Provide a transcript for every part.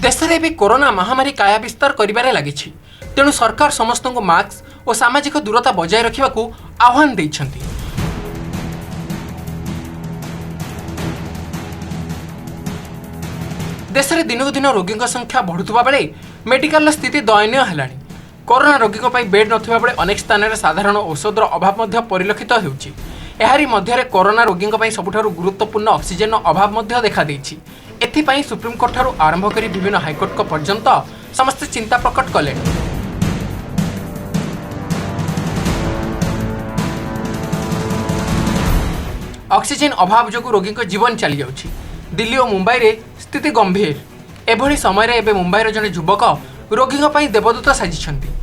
देश में भी कोरोना महामारी काया विस्तार करिबारे लागिछि। तेणु सरकार समस्त को मास्क और सामाजिक दूरता बजाय रखा आह्वान देइछन्ति। देश में दिनकु दिन रोगी संख्या बढ़ुवा बेले मेडिकल स्थिति दयनीय है। कोरोना रोगी बेड नथिबा बेले अनेक स्थान में साधारण औषधर अभाव परिलक्षित होउछि। एहारी मध्य कोरोना रोगी सबुठारु गुरुत्वपूर्ण ऑक्सीजन अभाव देखा देइछि। एथिपाई सुप्रीमकोर्ट ठारू आरंभ करी विभिन्न हाईकोर्ट पर्यंत समस्त चिंता प्रकट कले। ऑक्सीजन अभाव जो रोगी जीवन चली जाउछि। दिल्ली और मुंबई रे स्थिति गंभीर। एभली समय रे एबे मुंबईर जने युवक रोगी पई देवदूत साजिछन्ति।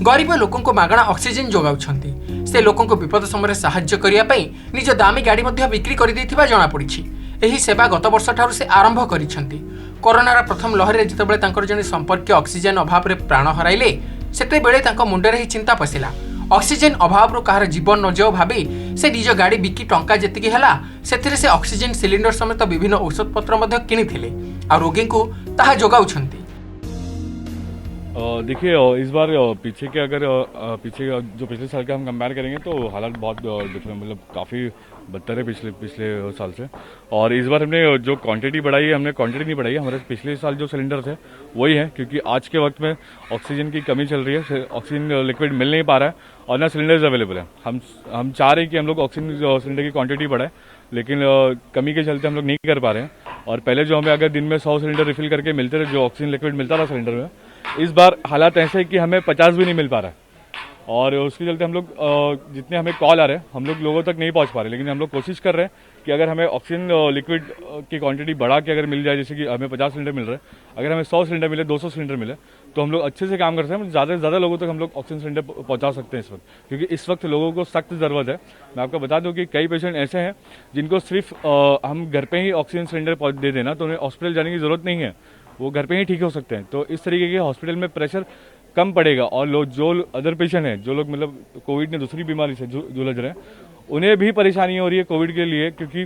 गरीब लोकों को मागणा ऑक्सीजन जोगाउछन्ति। से लोकों को विपद समय साहाय्य करिया पई निज दामी गाड़ी मध्ये बिक्री करि दैथिबा जणा पड़िछि। एही सेवा गत वर्ष ठारू से आरंभ करिछन्ति। कोरोनार प्रथम लहर रे जितेबेले तांकर जने संपर्क ऑक्सीजन अभाव रे प्राण हराइले सेते बेले तांको मुंडरे ही चिंता पसिला। ऑक्सीजन अभाव कहार जीवन न जाओ भाबी से निज गाड़ी बिकी टंका जेतिकी हला सेथिरे से ऑक्सीजन सिलिंडर समेत विभिन्न औषध पत्र मध्ये किनिथिले आ रोगी को ताहा जोगाउछन्ति। देखिए इस बार पीछे के अगर पीछे जो पिछले साल का हम कंपेयर करेंगे तो हालात बहुत डिफरेंट मतलब काफ़ी बदतर है पिछले साल से। और इस बार हमने जो क्वांटिटी बढ़ाई है, हमने क्वांटिटी नहीं बढ़ाई है। हमारे पिछले साल जो सिलेंडर थे वही है, क्योंकि आज के वक्त में ऑक्सीजन की कमी चल रही है। ऑक्सीजन लिक्विड मिल नहीं पा रहा है और ना सिलेंडर्स अवेलेबल है। हम चाह रहे हैं कि हम लोग ऑक्सीजन सिलेंडर की क्वांटिटी बढ़ाए, लेकिन कमी के चलते हम लोग नहीं कर पा रहे हैं। और पहले जो हमें अगर दिन में 100 सिलेंडर रिफिल करके मिलते थे, जो ऑक्सीजन लिक्विड मिलता था सिलेंडर में, इस बार हालात ऐसे है कि हमें 50 भी नहीं मिल पा रहा है। और उसके चलते हम लोग जितने हमें कॉल आ रहे हैं हम लोग लोगों तक नहीं पहुंच पा रहे। लेकिन हम लोग कोशिश कर रहे हैं कि अगर हमें ऑक्सीजन लिक्विड की क्वांटिटी बढ़ा के अगर मिल जाए, जैसे कि हमें 50 सिलेंडर मिल रहे हैं, अगर हमें 100 सिलेंडर मिले, 200 सिलेंडर मिले, तो हम लोग अच्छे से काम कर सकते हैं। ज़्यादा से ज़्यादा लोगों तक हम लोग ऑक्सीजन सिलेंडर पहुँचा सकते हैं इस वक्त, क्योंकि इस वक्त लोगों को सख्त ज़रूरत है। मैं आपको बता दूँ कि कई पेशेंट ऐसे हैं जिनको सिर्फ हम घर पर ही ऑक्सीजन सिलेंडर दे देना, तो उन्हें हॉस्पिटल जाने की ज़रूरत नहीं है, वो घर पे ही ठीक हो सकते हैं। तो इस तरीके के हॉस्पिटल में प्रेशर कम पड़ेगा। और लोग जो अदर पेशेंट हैं, जो लोग मतलब कोविड ने दूसरी बीमारी से जूझ रहे हैं, उन्हें भी परेशानी हो रही है कोविड के लिए, क्योंकि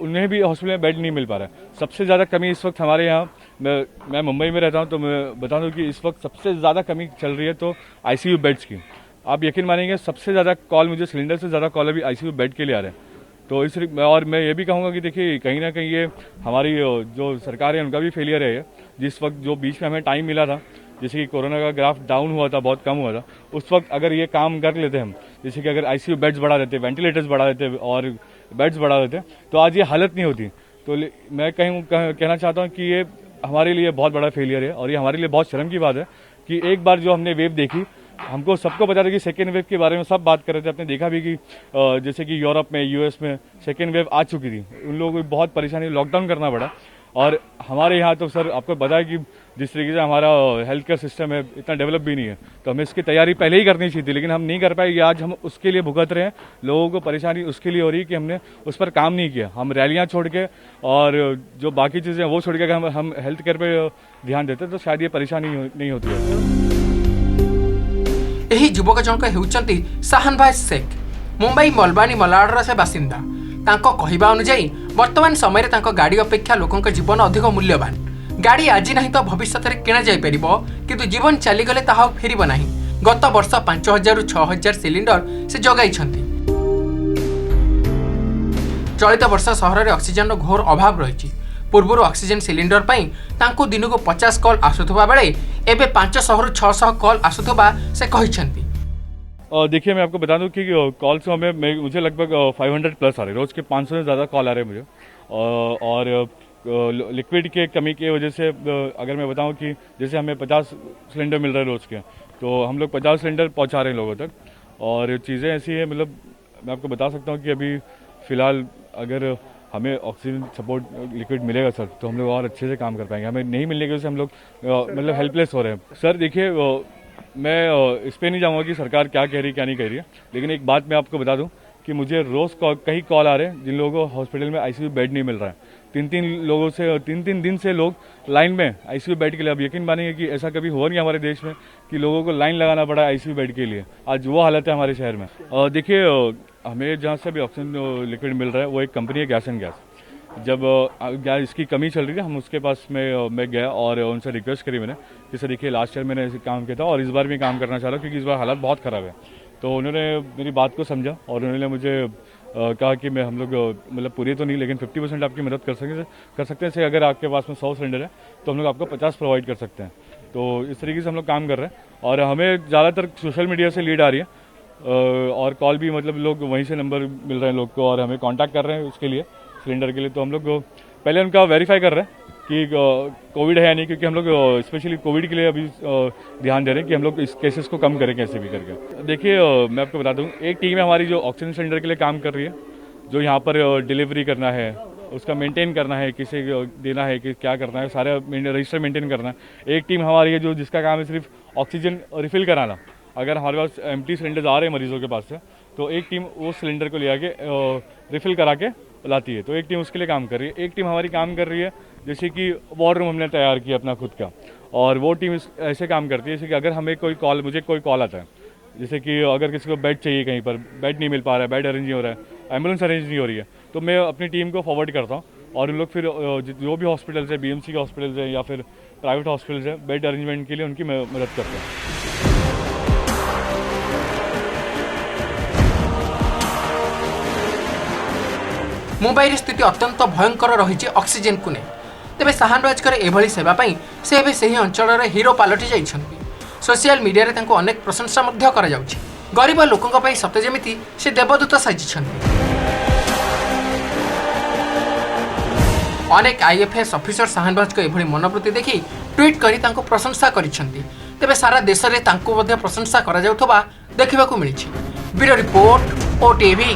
उन्हें भी हॉस्पिटल में बेड नहीं मिल पा रहा है। सबसे ज़्यादा कमी इस वक्त हमारे यहाँ, मैं मुंबई में रहता हूँ, तो मैं बता दूँ कि इस वक्त सबसे ज़्यादा कमी चल रही है तो ICU बेड्स की। आप यकीन मानेंगे, सबसे ज़्यादा कॉल मुझे सिलेंडर से ज़्यादा कॉल अभी ICU बेड के लिए आ रहे हैं। तो इस और मैं ये भी कहूँगा कि देखिए कहीं ना कहीं ये हमारी जो सरकार है उनका भी फेलियर है। जिस वक्त जो बीच में हमें टाइम मिला था, जैसे कि कोरोना का ग्राफ डाउन हुआ था, बहुत कम हुआ था, उस वक्त अगर ये काम कर लेते हम, जैसे कि अगर ICU बेड्स बढ़ा देते, वेंटिलेटर्स बढ़ा देते और बेड्स बढ़ा देते, तो आज ये हालत नहीं होती। तो मैं कहना चाहता हूँ कि ये हमारे लिए बहुत बड़ा फेलियर है। और ये हमारे लिए बहुत शर्म की बात है कि एक बार जो हमने वेव देखी, हमको सबको पता था कि सेकेंड वेव के बारे में सब बात कर रहे थे। आपने देखा भी कि जैसे कि यूरोप में, US में सेकेंड वेव आ चुकी थी, उन लोगों को बहुत परेशानी, लॉकडाउन करना पड़ा। और हमारे यहाँ तो सर आपको पता है कि जिस तरीके से हमारा हेल्थ केयर सिस्टम है, इतना डेवलप भी नहीं है, तो हमें इसकी तैयारी पहले ही करनी चाहिए थी, लेकिन हम नहीं कर पाए। आज हम उसके लिए भुगत रहे हैं। लोगों को परेशानी उसके लिए हो रही है कि हमने उस पर काम नहीं किया। हम रैलियाँ छोड़ के और जो बाकी चीज़ें वो छोड़ के अगर हम हेल्थ केयर पर ध्यान देते तो शायद ये परेशानी नहीं होती है। एही युवक जनक हेउचंती साहन भाई शेख, मुंबई मलबानी मलाडर से बासिंदा। तांको कहिबा अनुसार वर्तमान समय तांको गाड़ी अपेक्षा लोकंक जीवन अधिक मूल्यवान। गाड़ी आज नहीं तो भविष्य में किणा जाई परिबो, किंतु जीवन चली गले ताहा फेरिबो नाही। गत वर्ष 5000 रु 6000 सिलिंडर से जगाइछंती। चलित वर्ष सहर में ऑक्सीजन घोर अभाव रही। पूर्व ऑक्सीजन सिलिंडर पाई तांको दिन को 50 कॉल आसुथबा बेले एबे 500 रु 600 कॉल आसुथबा से कहिछंती। देखिए मैं आपको बता दूं कि कॉल्स में मुझे लगभग 500 प्लस आ रहे हैं। रोज़ के 500 से ज़्यादा कॉल आ रहे हैं मुझे। और लिक्विड के कमी की वजह से अगर मैं बताऊं कि जैसे हमें 50 सिलेंडर मिल रहा है रोज़ के, तो हम लोग 50 सिलेंडर पहुंचा रहे हैं लोगों तक। और चीज़ें ऐसी है, मतलब मैं आपको बता सकता हूँ कि अभी फ़िलहाल अगर हमें ऑक्सीजन सपोर्ट लिक्विड मिलेगा सर, तो हम लोग और अच्छे से काम कर पाएंगे। हमें नहीं मिलने की वजह से हम लोग मतलब हेल्पलेस हो रहे हैं। सर देखिए मैं इस पर नहीं जाऊँगा कि सरकार क्या कह रही है क्या नहीं कह रही है, लेकिन एक बात मैं आपको बता दूं कि मुझे रोज़ कई कॉल आ रहे हैं जिन लोगों को हॉस्पिटल में ICU बेड नहीं मिल रहा है। तीन दिन से लोग लाइन में आईसीयू बेड के लिए। अब यकीन मानेंगे कि ऐसा कभी हुआ नहीं हमारे देश में कि लोगों को लाइन लगाना पड़ा आईसीयू बेड के लिए। आज वो हालत है हमारे शहर में। देखिए, हमें जहाँ से अभी ऑक्सीजन लिक्विड मिल रहा है वो एक कंपनी है गैस एंड गैस। जब इसकी कमी चल रही थी, हम उसके पास मैं गया और उनसे रिक्वेस्ट करी मैंने, जैसे देखिए लास्ट ईयर मैंने ऐसे काम किया था और इस बार भी काम करना चाह रहा हूँ क्योंकि इस बार हालात बहुत ख़राब है। तो उन्होंने मेरी बात को समझा और उन्होंने मुझे कहा कि हम लोग मतलब पूरी तो नहीं लेकिन 50% आपकी मदद कर सकते हैं। अगर आपके पास में 100 सिलेंडर है तो हम लोग आपको 50 प्रोवाइड कर सकते हैं। तो इस तरीके से हम लोग काम कर रहे हैं और हमें ज़्यादातर सोशल मीडिया से लीड आ रही है और कॉल भी, मतलब लोग वहीं से नंबर मिल रहे हैं लोग को और हमें कॉन्टैक्ट कर रहे हैं उसके लिए, सिलेंडर के लिए। तो हम लोग पहले उनका वेरीफाई कर रहे हैं कि कोविड है या नहीं, क्योंकि हम लोग स्पेशली कोविड के लिए अभी ध्यान दे रहे हैं कि हम लोग इस केसेस को कम करें कैसे भी करके। देखिए, मैं आपको बता दूं, एक टीम है हमारी जो ऑक्सीजन सिलेंडर के लिए काम कर रही है, जो यहाँ पर डिलीवरी करना है, उसका मेंटेन करना है, किसे देना है, कि क्या करना है, सारे रजिस्टर मेंटेन करना है। एक टीम हमारी है जो जिसका काम है सिर्फ ऑक्सीजन रिफिल कराना। अगर हमारे पास एम्प्टी सिलेंडर्स आ रहे हैं मरीजों के पास से, तो एक टीम वो सिलेंडर को ले आके रिफिल करा के लाती है। तो एक टीम उसके लिए काम कर रही है। एक टीम हमारी काम कर रही है जैसे कि वॉर रूम हमने तैयार किया अपना खुद का, और वो टीम ऐसे काम करती है जैसे कि अगर हमें मुझे कोई कॉल आता है, जैसे कि अगर किसी को बेड चाहिए, कहीं पर बेड नहीं मिल पा रहा है, बेड अरेंज नहीं हो रहा है, एम्बुलेंस अरेंज नहीं हो रही है, तो मैं अपनी टीम को फॉरवर्ड करता हूँ और उन लोग फिर जो भी हॉस्पिटल्स है, बीएमसी के हॉस्पिटल्स हैं या फिर प्राइवेट हॉस्पिटल्स हैं, बेड अरेंजमेंट के लिए उनकी मदद करते हैं। मुंबई स्थिति अत्यंत भयंकर रही ऑक्सीजन को नहीं। तेज शाहनवाजकर एभली सेवा पाई से एबे सही अंचल हीरो पलटि जाइछन्ति। सोशल मीडिया रे तांको अनेक प्रशंसा मध्य करा जाउछि। गरीब लोकंक पई सते जेमिति से देवदूत साजिछन्ति। अनेक आईएफएस ऑफिसर शाहनवाज को एभली मनोवृत्ति देखि ट्वीट करी तांको प्रशंसा करिछन्ति। तेबे सारा देश रे तांको मध्य प्रशंसा करा जाउथबा देखिबाकू मिलिछि। Bureau report, OTV.